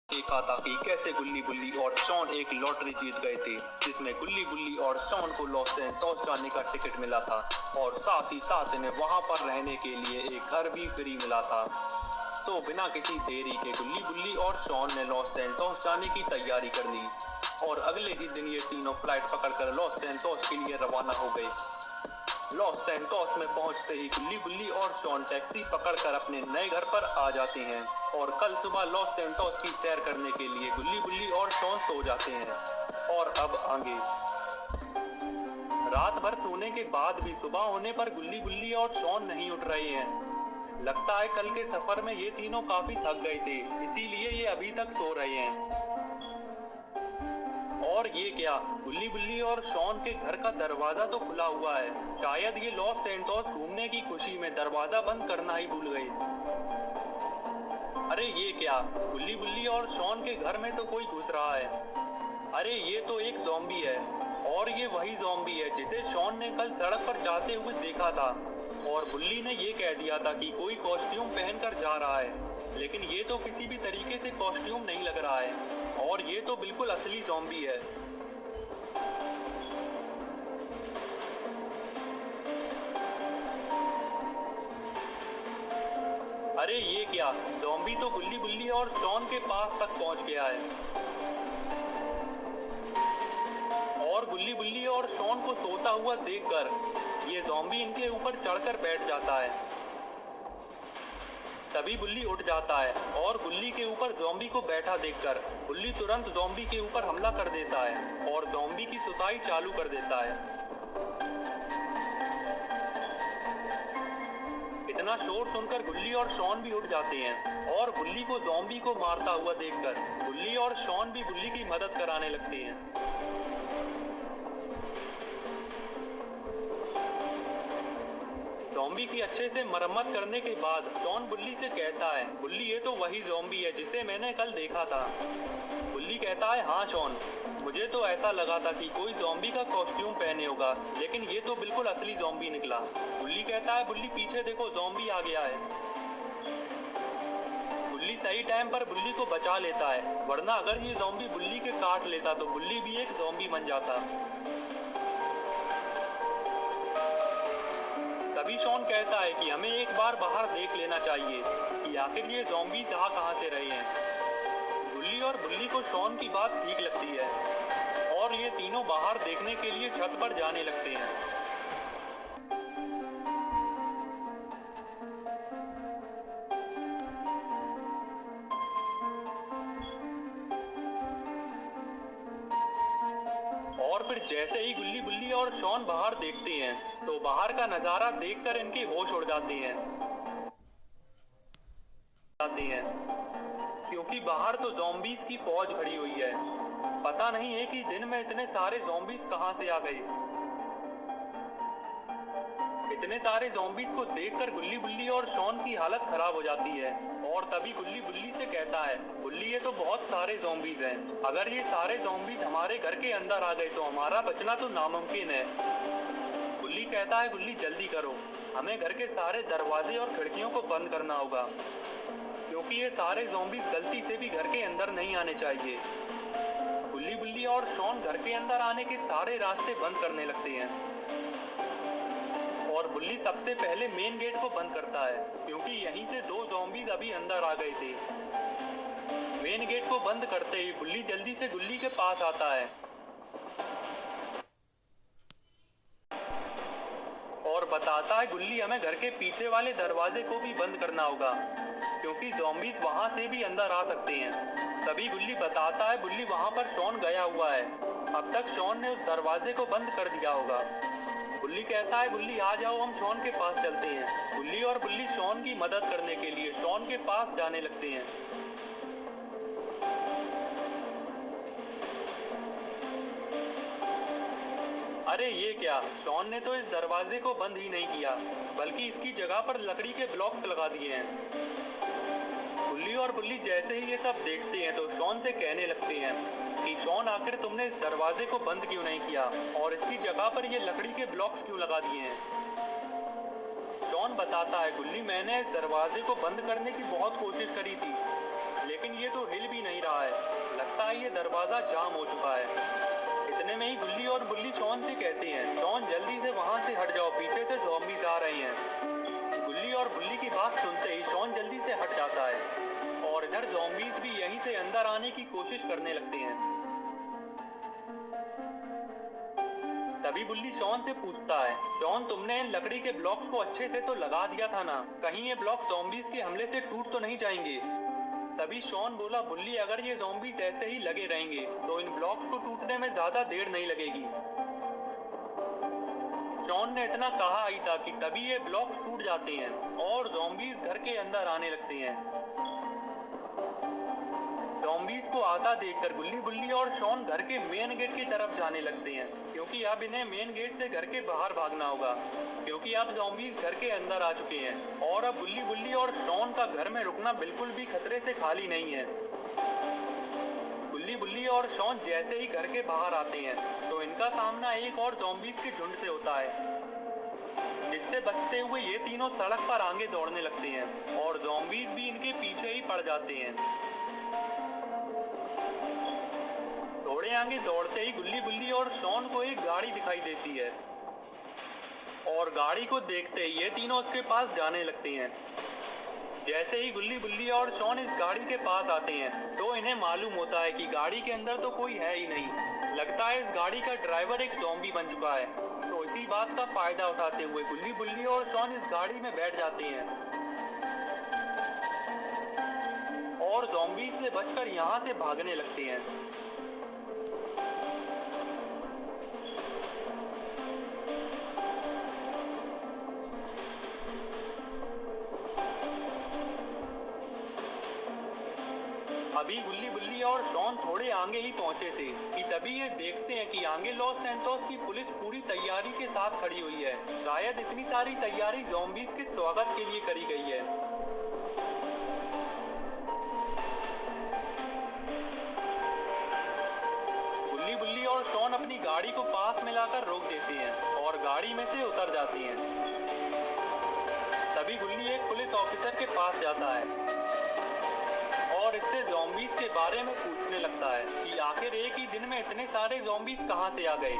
देखा था कि कैसे गुल्ली बुल्ली और शॉन एक लॉटरी जीत गए थे, जिसमें गुल्ली बुल्ली और शॉन को लॉस एंटोस जाने का टिकट मिला था और साथ ही साथ इन्हें वहां पर रहने के लिए एक घर भी फ्री मिला था। तो बिना किसी देरी के गुल्ली बुल्ली और शॉन ने लॉस एंटोस जाने की तैयारी कर ली और अगले ही दिन ये तीनों फ्लाइट पकड़कर लॉस एंटोस के लिए रवाना हो गए। लॉस सैंटोस में पहुंचते ही गुल्ली बुल्ली और शॉन टैक्सी पकड़कर अपने नए घर पर आ जाते हैं और कल सुबह लॉस सैंटोस की सैर करने के लिए गुल्ली बुल्ली और शॉन सो जाते हैं। और अब आगे रात भर सोने के बाद भी सुबह होने पर गुल्ली बुल्ली और शॉन नहीं उठ रहे हैं। लगता है कल के सफर में ये तीनों काफी थक गए थे, इसीलिए ये अभी तक सो रहे हैं। और ये क्या, गुल्ली बुल्ली और शॉन के घर का दरवाजा तो खुला हुआ है। शायद ये लॉस सैंटोस घूमने की खुशी में दरवाजा बंद करना ही भूल गए। अरे ये क्या, गुल्ली बुल्ली और शॉन के घर में तो कोई घुस रहा है। अरे ये तो एक ज़ॉम्बी है और ये वही ज़ॉम्बी है जिसे शॉन ने कल सड़क पर जाते हुए देखा था और बुल्ली ने ये कह दिया था कि कोई कॉस्ट्यूम पहनकर जा रहा है, लेकिन ये तो किसी भी तरीके से कॉस्ट्यूम नहीं लग रहा है और ये तो बिल्कुल असली ज़ॉम्बी है। अरे ये क्या, ज़ॉम्बी तो गुल्ली बुल्ली और शॉन के पास तक पहुंच गया है और गुल्ली बुल्ली और शॉन को सोता हुआ देखकर ये ज़ॉम्बी इनके ऊपर चढ़कर बैठ जाता है। तभी बुल्ली उठ जाता है और गुल्ली के ऊपर ज़ॉम्बी को बैठा देखकर बुल्ली तुरंत ज़ॉम्बी के ऊपर हमला कर देता है और ज़ॉम्बी की सुताई चालू कर देता है। इतना शोर सुनकर गुल्ली और शॉन भी उठ जाते हैं और बुल्ली को ज़ॉम्बी को मारता हुआ देखकर गुल्ली और शॉन भी बुल्ली की मदद कराने लगते हैं। ज़ॉम्बी की अच्छे से मरम्मत करने के बाद शॉन बुल्ली से कहता है, बुल्ली ये तो वही ज़ॉम्बी है जिसे मैंने कल देखा था। बुल्ली कहता है, हाँ शॉन, मुझे तो ऐसा लगा था कि कोई ज़ॉम्बी का कॉस्ट्यूम पहने होगा, लेकिन ये तो बिल्कुल असली ज़ॉम्बी निकला। बुल्ली कहता है, बुल्ली पीछे देखो, ज़ॉम्बी आ गया है। बुल्ली सही टाइम पर बुल्ली को बचा लेता है, वरना अगर ये ज़ॉम्बी बुल्ली के काट लेता तो बुल्ली भी एक ज़ॉम्बी बन जाता। तभी शॉन कहता है कि हमें एक बार बाहर देख लेना चाहिए कि आखिर ये ज़ॉम्बीज़ आ कहाँ से रहे हैं। गुल्ली और बुल्ली को शॉन की बात ठीक लगती है और ये तीनों बाहर देखने के लिए छत पर जाने लगते हैं। और फिर जैसे ही गुल्ली बुल्ली और शॉन बाहर देखते हैं तो बाहर का नजारा देखकर इनके होश उड़ जाते हैं क्योंकि बाहर तो ज़ॉम्बीज़ की फौज खड़ी हुई है। पता नहीं है कि दिन में इतने सारे ज़ॉम्बीज़ कहां से आ गए। इतने सारे ज़ॉम्बीज़ को देखकर गुल्ली बुल्ली और शॉन की हालत खराब हो जाती है और तभी गुल्ली बुल्ली से कहता है, बुल्ली ये तो बहुत सारे ज़ॉम्बीज़ हैं, अगर ये सारे ज़ॉम्बीज़ हमारे घर के अंदर आ गए तो हमारा बचना तो नामुमकिन है। बुल्ली कहता है, गुल्ली जल्दी करो, हमें घर के सारे दरवाजे और खिड़कियों को बंद करना होगा क्योंकि ये सारे ज़ॉम्बीज़ गलती से भी घर के अंदर नहीं आने चाहिए। गुल्ली बुल्ली और शॉन घर के अंदर आने के सारे रास्ते बंद करने लगते हैं और बुल्ली सबसे पहले मेन गेट को बंद करता है क्योंकि यहीं से दो ज़ॉम्बीज़ अभी अंदर आ गए थे। मेन गेट को बंद करते ही बुल्ली जल्दी से गुल्ली के पास आता है और बताता है, गुल्ली हमें घर के पीछे वाले दरवाजे को भी बंद करना होगा क्योंकि ज़ॉम्बीज़ वहां से भी अंदर आ सकते हैं। तभी गुल्ली बताता है, बुल्ली वहां पर शॉन गया हुआ है, अब तक शॉन ने उस दरवाजे को बंद कर दिया होगा। बुल्ली कहता है, बुल्ली आ जाओ, हम शॉन के पास चलते हैं। बुल्ली और बुल्ली शॉन की मदद करने के लिए शॉन के पास जाने लगते हैं। अरे ये क्या, शॉन ने तो इस दरवाजे को बंद ही नहीं किया बल्कि इसकी जगह पर लकड़ी के ब्लॉक्स लगा दिए हैं। गुल्ली और बुल्ली जैसे ही ये सब देखते हैं तो शॉन से कहने लगते हैं कि शॉन, आखिर तुमने इस दरवाजे को बंद क्यों नहीं किया और इसकी जगह पर ये लकड़ी के ब्लॉक्स क्यों लगा दिए हैं। शॉन बताता है, गुल्ली मैंने इस दरवाजे को बंद करने की बहुत कोशिश करी थी लेकिन ये तो हिल भी नहीं रहा है। लगता है ये दरवाजा जाम हो चुका है। इतने में ही गुल्ली और बुल्ली शॉन से कहते हैं, शॉन जल्दी से वहाँ से हट जाओ, पीछे से ज़ॉम्बीज़ आ रहे हैं। गुल्ली और बुल्ली की बात सुनते ही शॉन जल्दी से हट जाता है और इधर ज़ॉम्बीज़ भी यहीं से अंदर आने की कोशिश करने लगते हैं। तभी बुल्ली शॉन से पूछता है, शॉन तुमने इन लकड़ी के ब्लॉक्स को अच्छे से तो लगा दिया था ना, कहीं ये ब्लॉक ज़ॉम्बीज़ के हमले से टूट तो नहीं जाएंगे। तभी शॉन बोला, बुल्ली अगर ये ज़ॉम्बीज़ ऐसे ही लगे रहेंगे तो इन ब्लॉक्स को टूटने में ज़्यादा देर नहीं लगेगी। शॉन ने इतना कहा ही था कि तभी ये ब्लॉक्स टूट जाते हैं और ज़ॉम्बीज़ घर के अंदर आने लगते हैं। ज़ॉम्बीज़ को आता देखकर गुल्ली बुल्ली और शॉन घर के मेन गेट की तरफ जाने लगते हैं, क्योंकि अब इन्हें मेन गेट से घर के बाहर भागना होगा, क्योंकि अब ज़ॉम्बीज़ घर के अंदर आ चुके हैं और अब गुल्ली बुल्ली और शॉन का घर में रुकना बिल्कुल भी खतरे से खाली नहीं है। गुल्ली बुल्ली और शॉन जैसे ही घर के बाहर आते हैं तो इनका सामना एक और ज़ॉम्बीज़ के झुंड से होता है, जिससे बचते हुए ये तीनों सड़क पर आगे दौड़ने लगते हैं और ज़ॉम्बीज़ भी इनके पीछे ही पड़ जाते हैं। थोड़े आगे दौड़ते ही गुल्ली बुल्ली और शॉन को एक गाड़ी दिखाई देती है और गाड़ी को देखते ही ये तीनों उसके पास जाने लगते हैं। जैसे ही गुल्ली बुल्ली और शॉन इस गाड़ी के पास आते हैं तो इन्हें मालूम होता है कि गाड़ी के अंदर तो कोई है ही नहीं। लगता है इस गाड़ी का ड्राइवर एक ज़ॉम्बी बन चुका है। तो इसी बात का फायदा उठाते हुए गुल्ली बुल्ली और शॉन इस गाड़ी में बैठ जाते हैं और ज़ॉम्बी से बचकर यहाँ से भागने लगते हैं। अभी गुल्ली बुल्ली और शॉन थोड़े आगे ही पहुंचे थे कि तभी ये देखते हैं कि आगे लॉस सैंटोस की पुलिस पूरी तैयारी के साथ खड़ी हुई है। शायद इतनी सारी तैयारी ज़ॉम्बीज़ के स्वागत के लिए करी गई है। गुल्ली बुल्ली और शॉन अपनी गाड़ी को पास में लाकर रोक देते हैं और गाड़ी में से उतर जाते हैं। तभी गुल्ली एक पुलिस ऑफिसर के पास जाता है और इससे ज़ॉम्बीज़ के बारे में पूछने लगता है कि आखिर एक ही दिन में इतने सारे ज़ॉम्बीज़ कहां से आ गए।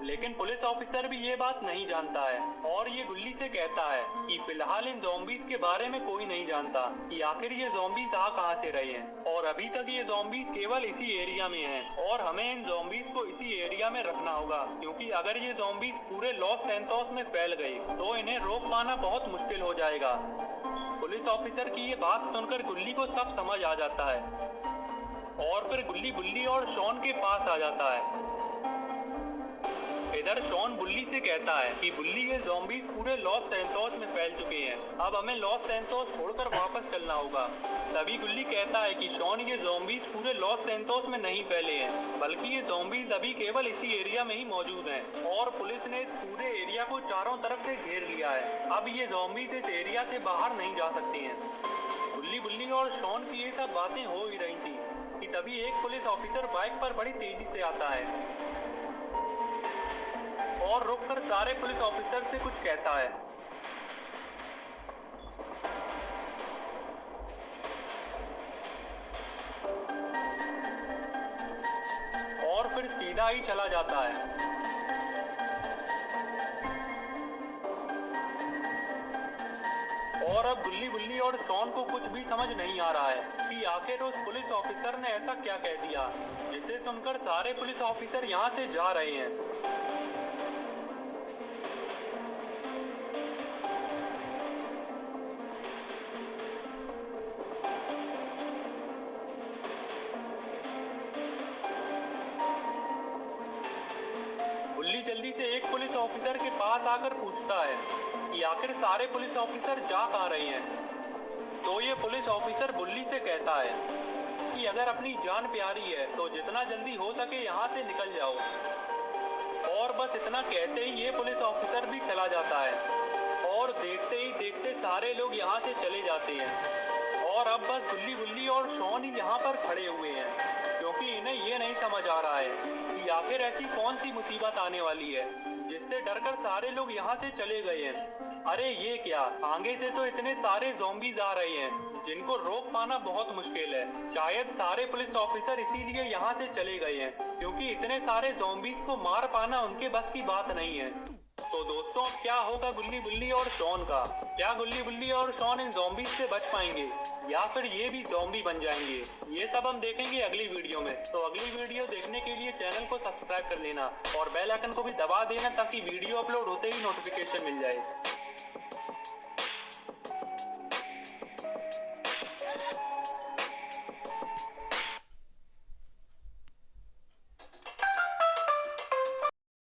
लेकिन पुलिस ऑफिसर भी ये बात नहीं जानता है और ये गुल्ली से कहता है कि फिलहाल इन ज़ॉम्बीज़ के बारे में कोई नहीं जानता कि आखिर ये ज़ॉम्बीज़ आ कहां से रहे हैं और अभी तक ये ज़ॉम्बीज़ केवल इसी एरिया में हैं और हमें इन ज़ॉम्बीज़ को इसी एरिया में रखना होगा, क्योंकि अगर ये ज़ॉम्बीज़ पूरे लॉस सैंटोस में फैल गए तो इन्हें रोक पाना बहुत मुश्किल हो जाएगा। पुलिस ऑफिसर की ये बात सुनकर गुल्ली को सब समझ आ जाता है और फिर गुल्ली बुल्ली और शॉन के पास आ जाता है। इधर शॉन बुल्ली से कहता है कि बुल्ली ये ज़ॉम्बीज़ पूरे लॉस सैंटोस में फैल चुके हैं, अब हमें लॉस सैंटोस छोड़कर वापस चलना होगा। तभी गुल्ली कहता है कि शॉन ये ज़ॉम्बीज़ पूरे लॉस सैंटोस में नहीं फैले हैं, बल्कि ये ज़ॉम्बीज़ अभी केवल इसी एरिया में ही मौजूद हैं और पुलिस ने इस पूरे एरिया को चारों तरफ से घेर लिया है। अब ये ज़ॉम्बीज़ इस एरिया से बाहर नहीं जा सकते हैं। गुल्ली बुल्ली और शॉन की ये सब बातें हो ही रही थी कि तभी एक पुलिस ऑफिसर बाइक पर बड़ी तेजी से आता है और रुककर सारे पुलिस ऑफिसर से कुछ कहता है। और फिर सीधा ही चला जाता है। और अब गुल्ली बुल्ली और शॉन को कुछ भी समझ नहीं आ रहा है कि आखिर उस पुलिस ऑफिसर ने ऐसा क्या कह दिया जिसे सुनकर सारे पुलिस ऑफिसर यहाँ से जा रहे हैं। गुल्ली जल्दी से एक पुलिस ऑफिसर के पास आकर पूछता है कि आखिर सारे पुलिस ऑफिसर जा कहाँ रहे हैं। तो ये पुलिस ऑफिसर बुल्ली से कहता है कि अगर अपनी जान प्यारी है तो जितना जल्दी हो सके यहाँ से निकल जाओ। और बस इतना कहते ही ये पुलिस ऑफिसर भी चला जाता है और देखते ही देखते सारे लोग यहाँ से चले जाते हैं और अब बस गुल्ली बुल्ली और शॉन ही यहाँ पर खड़े हुए हैं, क्योंकि इन्हें ये नहीं समझ आ रहा है कि आखिर ऐसी कौन सी मुसीबत आने वाली है जिससे डरकर सारे लोग यहाँ से चले गए हैं। अरे ये क्या, आगे से तो इतने सारे ज़ॉम्बीज़ आ रहे हैं जिनको रोक पाना बहुत मुश्किल है। शायद सारे पुलिस ऑफिसर इसीलिए यहाँ से चले गए हैं, क्योंकि इतने सारे ज़ॉम्बीज़ को मार पाना उनके बस की बात नहीं है। तो दोस्तों, अब क्या होगा गुल्ली बुल्ली और शॉन का? क्या गुल्ली बुल्ली और शॉन इन ज़ॉम्बीज़ से बच पाएंगे, या फिर ये भी ज़ॉम्बी बन जाएंगे? ये सब हम देखेंगे अगली वीडियो में। तो अगली वीडियो देखने के लिए चैनल को सब्सक्राइब कर लेना और बेल आइकन को भी दबा देना, ताकि वीडियो अपलोड होते ही नोटिफिकेशन मिल जाए।